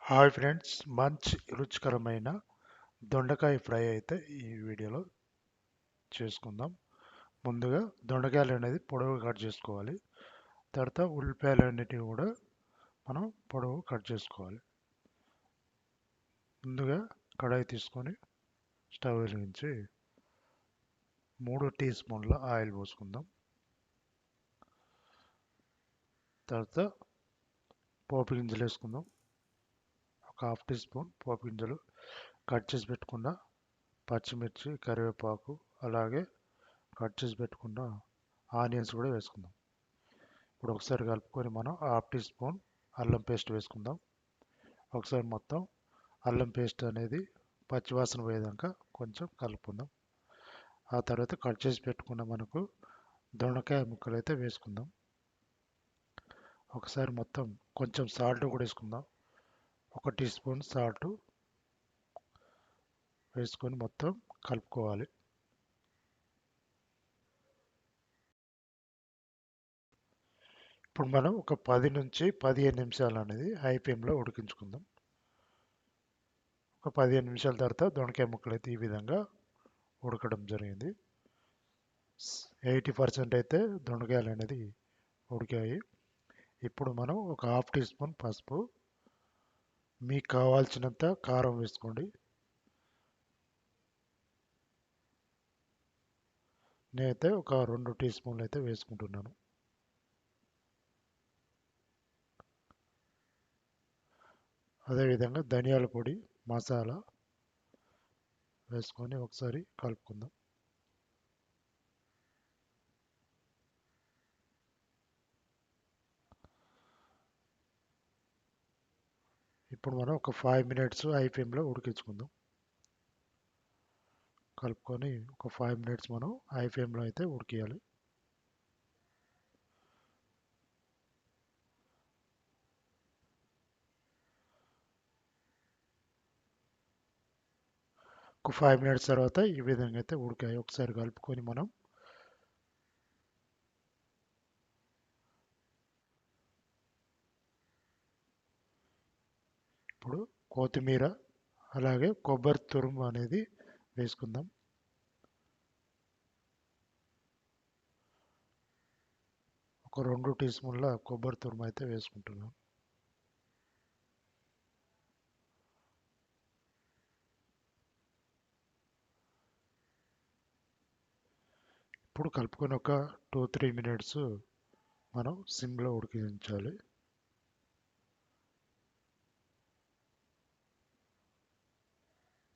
Hi friends, మంచి రుచికరమైన దొండకాయ ఫ్రై అయితే ఈ వీడియోలో చేసుకుందాం. ముందుగా దొండకాయలు అనేది పొడవు కట్ చేసుకోవాలి. తర్వాత ఉల్లిపాయలు అన్నిటివి కూడా మనం పొడవు కట్ చేసుకోవాలి. ముందుగా కడాయి తీసుకొని స్టవ్ వెలిగించి 3 టీ స్పూన్ల ఆయిల్ పోసుకుందాం. తర్వాత పోపు గింజలు వేసుకుందాం. ఒక హాఫ్ టీ స్పూన్ పోపు గింజలు, కట్ చేసి పెట్టుకున్న పచ్చిమిర్చి, కరివేపాకు, అలాగే కట్ చేసి పెట్టుకున్న ఆనియన్స్ కూడా వేసుకుందాం. ఇప్పుడు ఒకసారి కలుపుకొని మనం హాఫ్ టీ స్పూన్ అల్లం పేస్ట్ వేసుకుందాం. ఒకసారి మొత్తం అల్లం పేస్ట్ అనేది పచ్చివాసన పోయేదాకా కొంచెం కలుపుకుందాం. ఆ తర్వాత కట్ చేసి పెట్టుకున్న మనకు దొండకాయ ముక్కలు అయితే వేసుకుందాం. ఒకసారి మొత్తం కొంచెం సాల్ట్ కూడా వేసుకుందాం. 1 టీ స్పూన్ సాల్ట్ వేసుకొని మొత్తం కలుపుకోవాలి. ఇప్పుడు మనం ఒక 10 నుంచి 15 నిమిషాలు అనేది హై ఫ్లేమ్లో ఉడికించుకుందాం. ఒక 15 నిమిషాల తర్వాత దొండకాయ ముక్కలు అయితే ఈ విధంగా ఉడకడం జరిగింది. 80% అయితే దొండకాయలు అనేది ఉడికాయి. ఇప్పుడు మనం ఒక హాఫ్ టీ స్పూన్ పసుపు, మీకు కావాల్సినంత కారం వేసుకోండి. నేనైతే ఒక 2 టీ స్పూన్లు అయితే వేసుకుంటున్నాను. అదేవిధంగా ధనియాల పొడి, మసాలా వేసుకొని ఒకసారి కలుపుకుందాం. ఇప్పుడు మనం ఒక 5 మినిట్స్ హై ఫ్లేమ్లో ఉడికించుకుందాం. కలుపుకొని ఒక 5 మినిట్స్ మనం హై ఫ్లేమ్లో అయితే ఉడికియాలి. ఒక 5 మినిట్స్ తర్వాత ఈ విధంగా అయితే ఉడికాయి. ఒకసారి కలుపుకొని మనం ఇప్పుడు కొత్తిమీర, అలాగే కొబ్బరి తురుము అనేది వేసుకుందాం. ఒక 2 టీ స్పూన్ల కొబ్బరి తురుము అయితే వేసుకుంటున్నాం. ఇప్పుడు కలుపుకొని ఒక 2-3 మినిట్స్ మనం సిమ్లో ఉడికించాలి.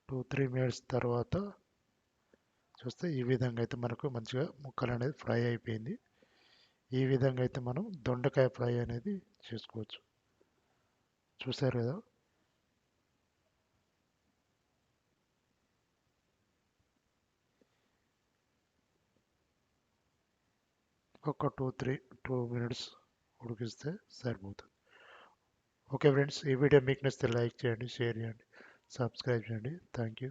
2-3 మినిట్స్ తర్వాత చూస్తే ఈ విధంగా అయితే మనకు మంచిగా ముక్కలు అనేది ఫ్రై అయిపోయింది. ఈ విధంగా అయితే మనం దొండకాయ ఫ్రై అనేది చేసుకోవచ్చు. చూసారు కదా. ఒక 2 మినిట్స్ ఉడికిస్తే సరిపోతుంది. ఓకే ఫ్రెండ్స్, ఈ వీడియో మీకు నచ్చితే లైక్ చేయండి, షేర్ చేయండి, సబ్స్క్రైబ్ చేయండి. Thank you.